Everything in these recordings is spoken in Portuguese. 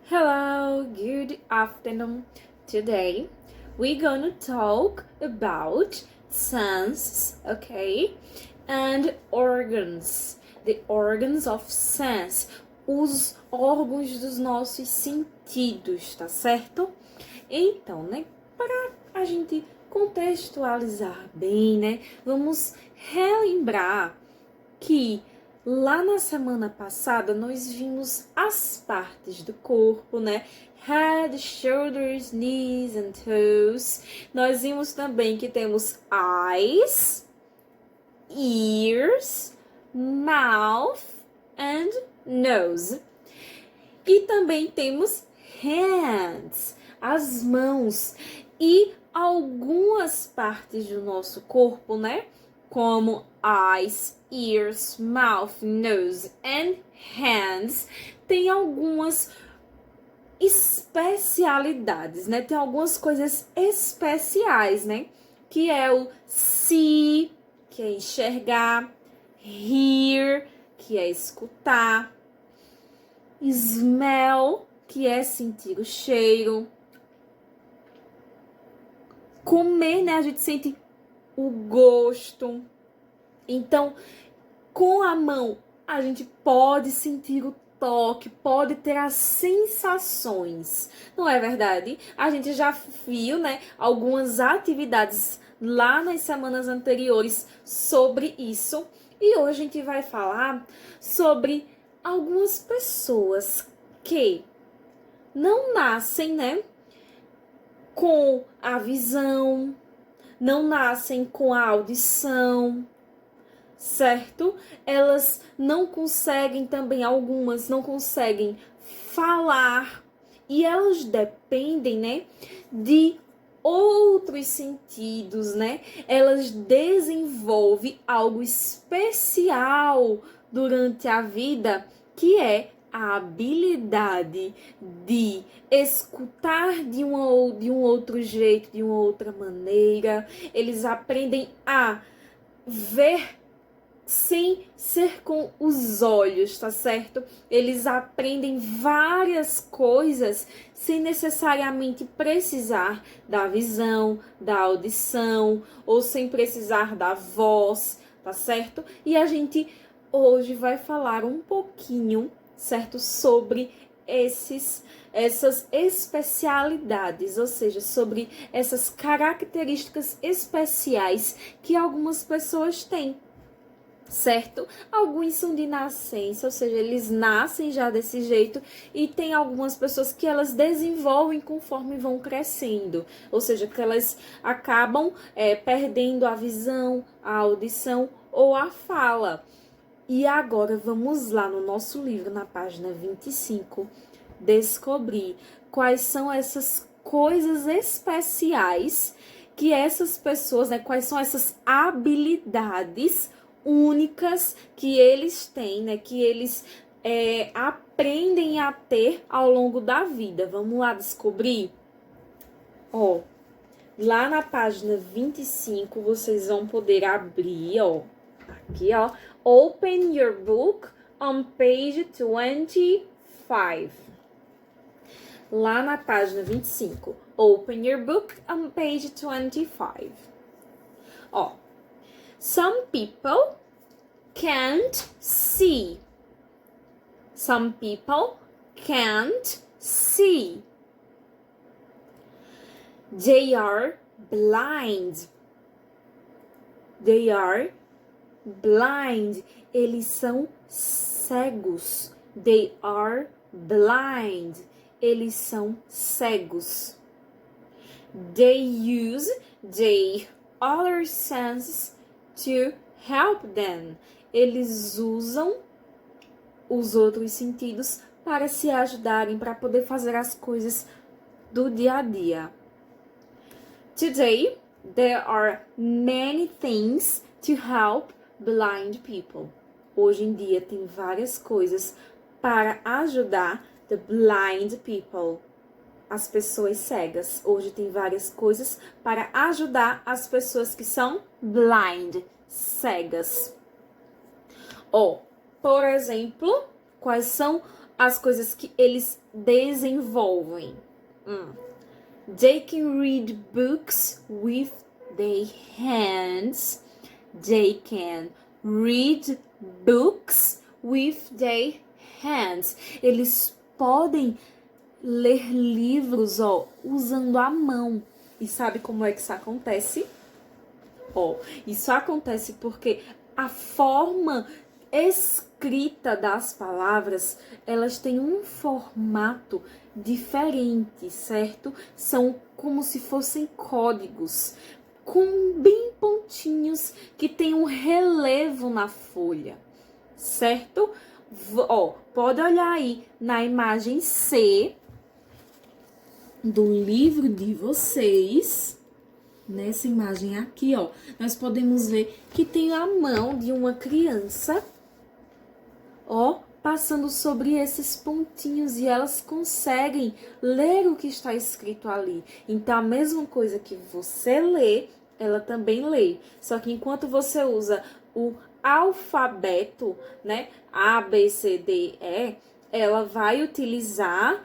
Hello, good afternoon. Today we're gonna talk about sense, okay? And organs. The organs of sense. Os órgãos dos nossos sentidos, tá certo? Então, né, para a gente contextualizar bem, né, vamos relembrar que lá na semana passada nós vimos as partes do corpo, né? Head, shoulders, knees and toes. Nós vimos também que temos eyes, ears, mouth and nose. E também temos hands, as mãos e algumas partes do nosso corpo, né? Como eyes, ears, mouth, nose and hands, tem algumas especialidades, né? Tem algumas coisas especiais, né? Que é o see, que é enxergar, hear, que é escutar, smell, que é sentir o cheiro, comer, né? A gente sente o gosto. Então, com a mão, a gente pode sentir o toque, pode ter as sensações. Não é verdade? A gente já viu, né, algumas atividades lá nas semanas anteriores sobre isso. E hoje a gente vai falar sobre algumas pessoas que não nascem, né, com a visão, não nascem com a audição, certo? Elas não conseguem também, algumas não conseguem falar e elas dependem, né, de outros sentidos, né? Elas desenvolvem algo especial durante a vida, que é a habilidade de escutar de um outro jeito, de uma outra maneira. Eles aprendem a ver sem ser com os olhos, tá certo? Eles aprendem várias coisas sem necessariamente precisar da visão, da audição ou sem precisar da voz, tá certo? E a gente hoje vai falar um pouquinho, certo, sobre essas especialidades, ou seja, sobre essas características especiais que algumas pessoas têm, certo? Alguns são de nascença, ou seja, eles nascem já desse jeito, e tem algumas pessoas que elas desenvolvem conforme vão crescendo, ou seja, que elas acabam perdendo a visão, a audição ou a fala. E agora vamos lá no nosso livro, na página 25, descobrir quais são essas coisas especiais que essas pessoas, né, quais são essas habilidades únicas que eles têm, né, que eles aprendem a ter ao longo da vida. Vamos lá descobrir? Ó, lá na página 25, vocês vão poder abrir, ó, aqui, ó. Open your book on page 25. Lá na página 25. Open your book on page 25. Ó. Some people can't see. Some people can't see. They are blind. They are blind. Eles são cegos. They are blind. Eles são cegos. They use their other senses to help them. Eles usam os outros sentidos para se ajudarem, para poder fazer as coisas do dia a dia. Today, there are many things to help blind people. Hoje em dia tem várias coisas para ajudar the blind people, as pessoas cegas. Hoje tem várias coisas para ajudar as pessoas que são blind, cegas. Por exemplo, quais são as coisas que eles desenvolvem. They can read books with their hands. They can read books with their hands. Eles podem ler livros, usando a mão. E sabe como é que isso acontece? Isso acontece porque a forma escrita das palavras, elas têm um formato diferente, certo? São como se fossem códigos, com bem pontinhos que tem um relevo na folha, certo? Pode olhar aí na imagem C do livro de vocês. Nessa imagem aqui, nós podemos ver que tem a mão de uma criança, passando sobre esses pontinhos, e elas conseguem ler o que está escrito ali. Então, a mesma coisa que você lê, ela também lê. Só que enquanto você usa o alfabeto, né, A, B, C, D, E, ela vai utilizar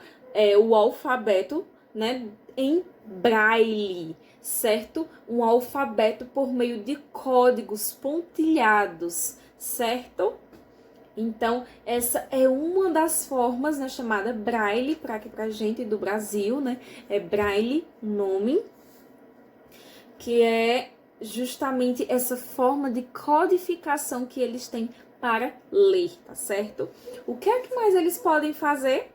o alfabeto, né, em braille, certo? Um alfabeto por meio de códigos pontilhados, certo? Então, essa é uma das formas, né, chamada braille, para aqui pra gente do Brasil, né? É braille o nome, que é justamente essa forma de codificação que eles têm para ler, tá certo? O que é que mais eles podem fazer?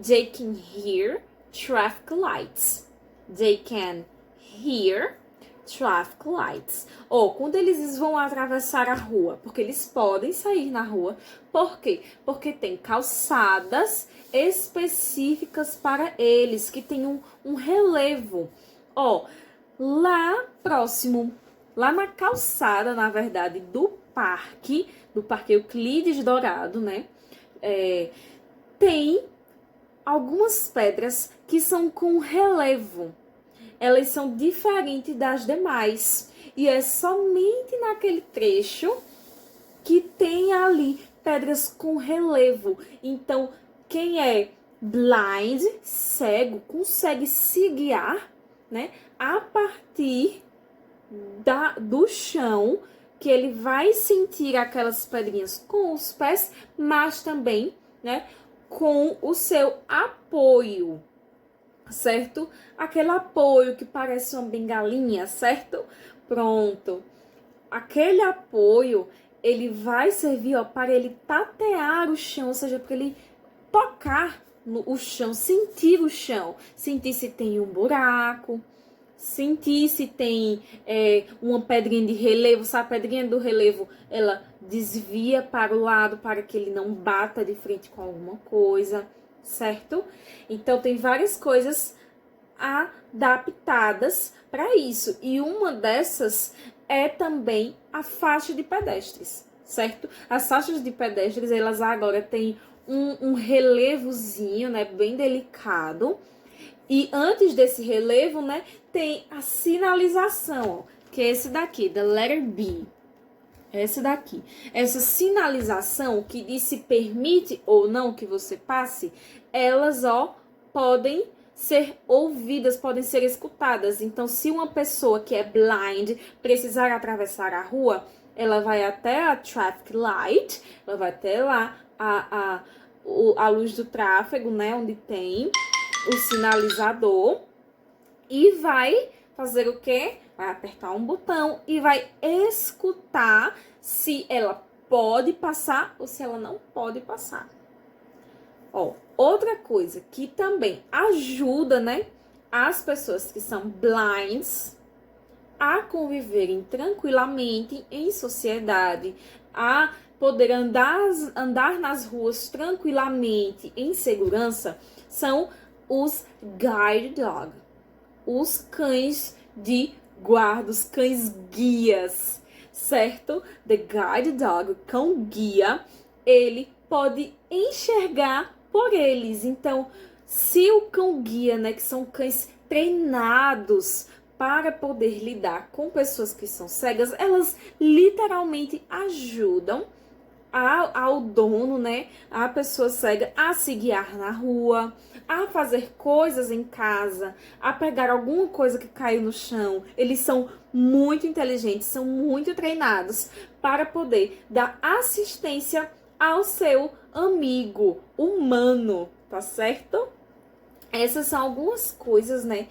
They can hear traffic lights. They can hear traffic lights. Quando eles vão atravessar a rua, porque eles podem sair na rua. Por quê? Porque tem calçadas específicas para eles, que tem um relevo. Lá próximo, lá na calçada, na verdade, do Parque Euclides Dourado, né? Tem algumas pedras que são com relevo. Elas são diferentes das demais. E é somente naquele trecho que tem ali pedras com relevo. Então, quem é blind, cego, consegue se guiar, né, a partir do chão, que ele vai sentir aquelas pedrinhas com os pés, mas também, né, com o seu apoio, certo? Aquele apoio que parece uma bengalinha, certo? Pronto. Aquele apoio, ele vai servir, para ele tatear o chão, ou seja, para ele tocar o chão, sentir o chão, sentir se tem um buraco, sentir se tem uma pedrinha de relevo. Se a pedrinha do relevo, ela desvia para o lado para que ele não bata de frente com alguma coisa, certo? Então, tem várias coisas adaptadas para isso. E uma dessas é também a faixa de pedestres, certo? As faixas de pedestres, elas agora têm um relevozinho, né, bem delicado. E antes desse relevo, né, tem a sinalização, que é esse daqui, the letter B. Esse daqui. Essa sinalização que diz se permite ou não que você passe, elas, podem ser ouvidas, podem ser escutadas. Então, se uma pessoa que é blind precisar atravessar a rua, ela vai até a traffic light, ela vai até lá a luz do tráfego, né, onde tem o sinalizador, e vai fazer o quê? Vai apertar um botão e vai escutar se ela pode passar ou se ela não pode passar. Outra coisa que também ajuda, né, as pessoas que são blinds a conviverem tranquilamente em sociedade, a poder andar nas ruas tranquilamente em segurança, são os guide dog, os cães de guarda, os cães guias, certo? The guide dog, o cão guia, ele pode enxergar por eles. Então, se o cão guia, né, que são cães treinados para poder lidar com pessoas que são cegas, elas literalmente ajudam ao dono, né, a pessoa cega, a se guiar na rua, a fazer coisas em casa, a pegar alguma coisa que caiu no chão. Eles são muito inteligentes, são muito treinados para poder dar assistência ao seu amigo humano, tá certo? Essas são algumas coisas, né,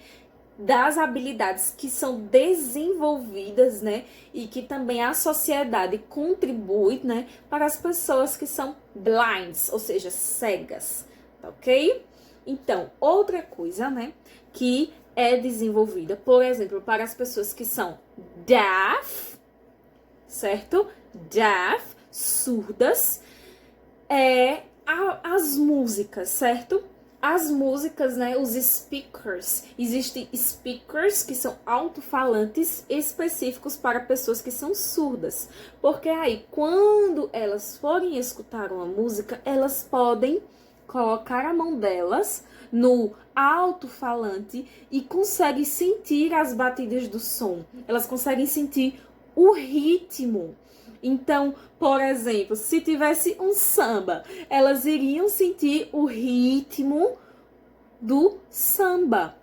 das habilidades que são desenvolvidas, né, e que também a sociedade contribui, né, para as pessoas que são blinds, ou seja, cegas, tá ok? Então, outra coisa, né, que é desenvolvida, por exemplo, para as pessoas que são deaf, certo? Deaf, surdas, as músicas, certo? As músicas, né, os speakers, existem speakers que são alto-falantes específicos para pessoas que são surdas, porque aí quando elas forem escutar uma música, elas podem colocar a mão delas no alto-falante e conseguem sentir as batidas do som, elas conseguem sentir o ritmo. Então, por exemplo, se tivesse um samba, elas iriam sentir o ritmo do samba,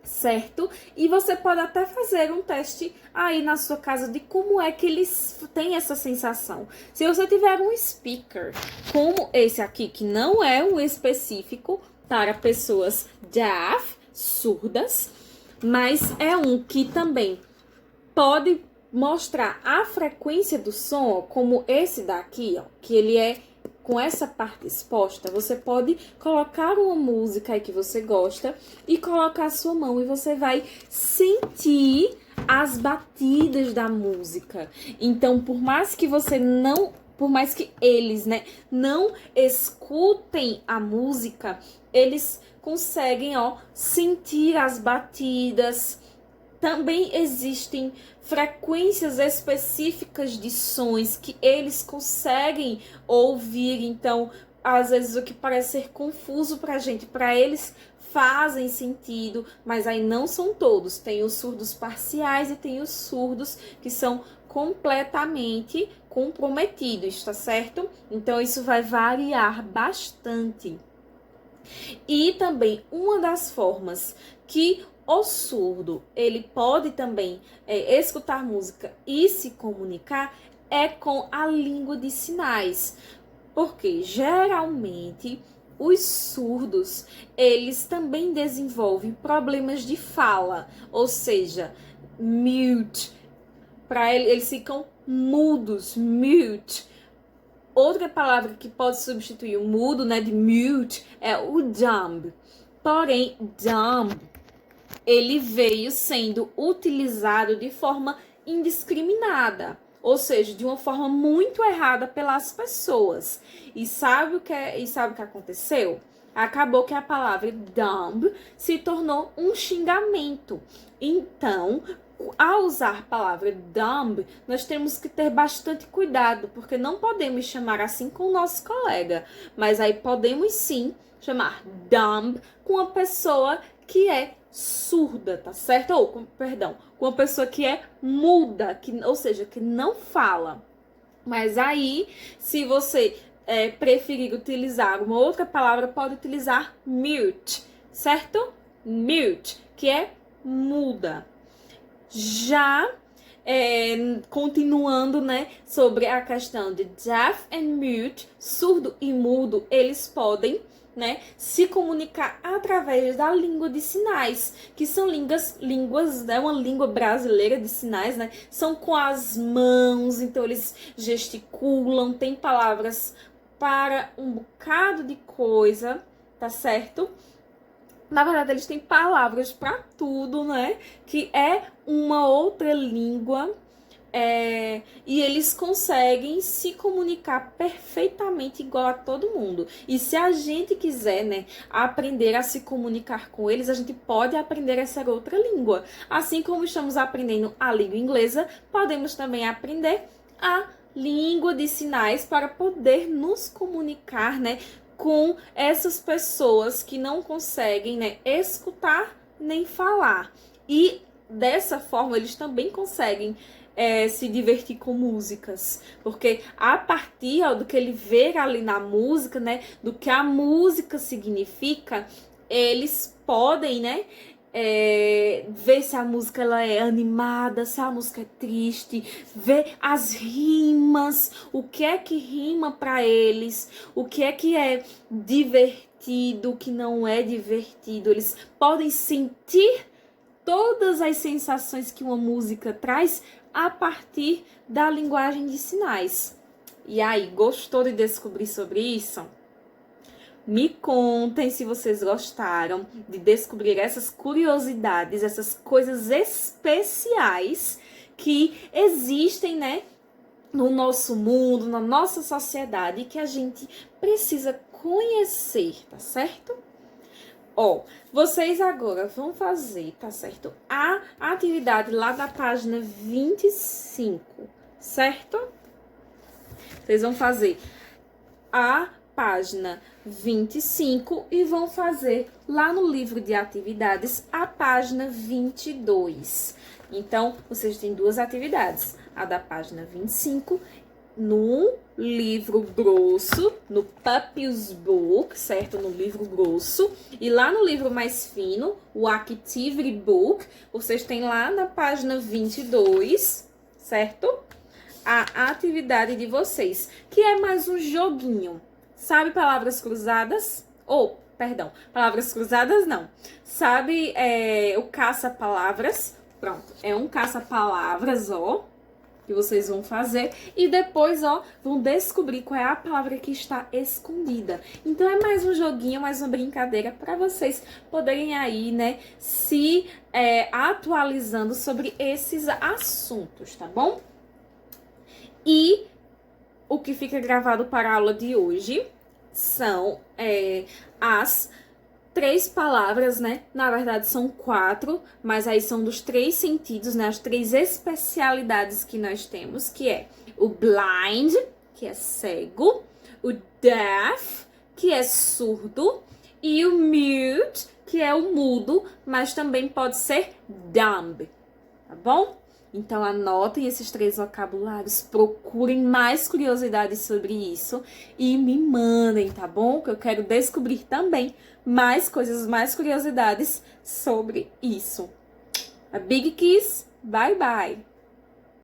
certo? E você pode até fazer um teste aí na sua casa de como é que eles têm essa sensação. Se você tiver um speaker como esse aqui, que não é um específico para pessoas deaf, surdas, mas é um que também pode mostrar a frequência do som, como esse daqui, ó, que ele é com essa parte exposta. Você pode colocar uma música aí que você gosta e colocar a sua mão e você vai sentir as batidas da música. Então, por mais que eles, né, não escutem a música, eles conseguem, ó, sentir as batidas. Também existem frequências específicas de sons que eles conseguem ouvir. Então, às vezes o que parece ser confuso pra gente, para eles fazem sentido, mas aí não são todos. Tem os surdos parciais e tem os surdos que são completamente comprometidos, tá certo? Então, isso vai variar bastante. E também uma das formas que o surdo, ele pode também escutar música e se comunicar é com a língua de sinais. Porque geralmente os surdos, eles também desenvolvem problemas de fala, ou seja, mute. Para eles ficam mudos, mute. Outra palavra que pode substituir o mudo, né, de mute, é o dumb. Porém, dumb, ele veio sendo utilizado de forma indiscriminada, ou seja, de uma forma muito errada pelas pessoas. E sabe o que aconteceu? Acabou que a palavra dumb se tornou um xingamento. Então, ao usar a palavra dumb, nós temos que ter bastante cuidado, porque não podemos chamar assim com o nosso colega, mas aí podemos sim chamar dumb com uma pessoa que é surda, tá certo? Ou, perdão, com uma pessoa que é muda, ou seja, que não fala. Mas aí, se você preferir utilizar uma outra palavra, pode utilizar mute, certo? Mute, que é muda. Já continuando, né, sobre a questão de deaf and mute, surdo e mudo, eles podem, né, se comunicar através da língua de sinais, que são línguas, né, uma língua brasileira de sinais, né, são com as mãos, então eles gesticulam, tem palavras para um bocado de coisa, tá certo? Na verdade, eles têm palavras para tudo, né? Que é uma outra língua. E eles conseguem se comunicar perfeitamente igual a todo mundo. E se a gente quiser, né, aprender a se comunicar com eles, a gente pode aprender essa outra língua. Assim como estamos aprendendo a língua inglesa, podemos também aprender a língua de sinais para poder nos comunicar, né, com essas pessoas que não conseguem, né, escutar nem falar. E dessa forma eles também conseguem se divertir com músicas. Porque a partir do que ele vê ali na música, né? Do que a música significa, eles podem, né? Ver se a música ela é animada, se a música é triste, ver as rimas, o que é que rima para eles, o que é divertido, o que não é divertido. Eles podem sentir todas as sensações que uma música traz a partir da linguagem de sinais. E aí, gostou de descobrir sobre isso? Me contem se vocês gostaram de descobrir essas curiosidades, essas coisas especiais que existem, né, no nosso mundo, na nossa sociedade, que a gente precisa conhecer, tá certo? Ó, vocês agora vão fazer, tá certo? A atividade lá da página 25, certo? Vocês vão fazer a página 25 e vão fazer lá no livro de atividades a página 22. Então, vocês têm duas atividades, a da página 25 no livro grosso, no Papiers Book, certo? No livro grosso. E lá no livro mais fino, o Activity Book, vocês têm lá na página 22, certo? A atividade de vocês, que é mais um joguinho. Sabe palavras cruzadas? Perdão, palavras cruzadas não. Sabe o caça-palavras? Pronto, é um caça-palavras, ó, que vocês vão fazer. E depois, ó, vão descobrir qual é a palavra que está escondida. Então, é mais um joguinho, mais uma brincadeira para vocês poderem aí, né, se atualizando sobre esses assuntos, tá bom? E o que fica gravado para a aula de hoje são as 3 palavras, né? Na verdade, são 4, mas aí são dos 3 sentidos, né? As 3 especialidades que nós temos, que é o blind, que é cego, o deaf, que é surdo, e o mute, que é o mudo, mas também pode ser dumb, tá bom? Então, anotem esses 3 vocabulários, procurem mais curiosidades sobre isso e me mandem, tá bom? Que eu quero descobrir também mais coisas, mais curiosidades sobre isso. A big kiss, bye bye!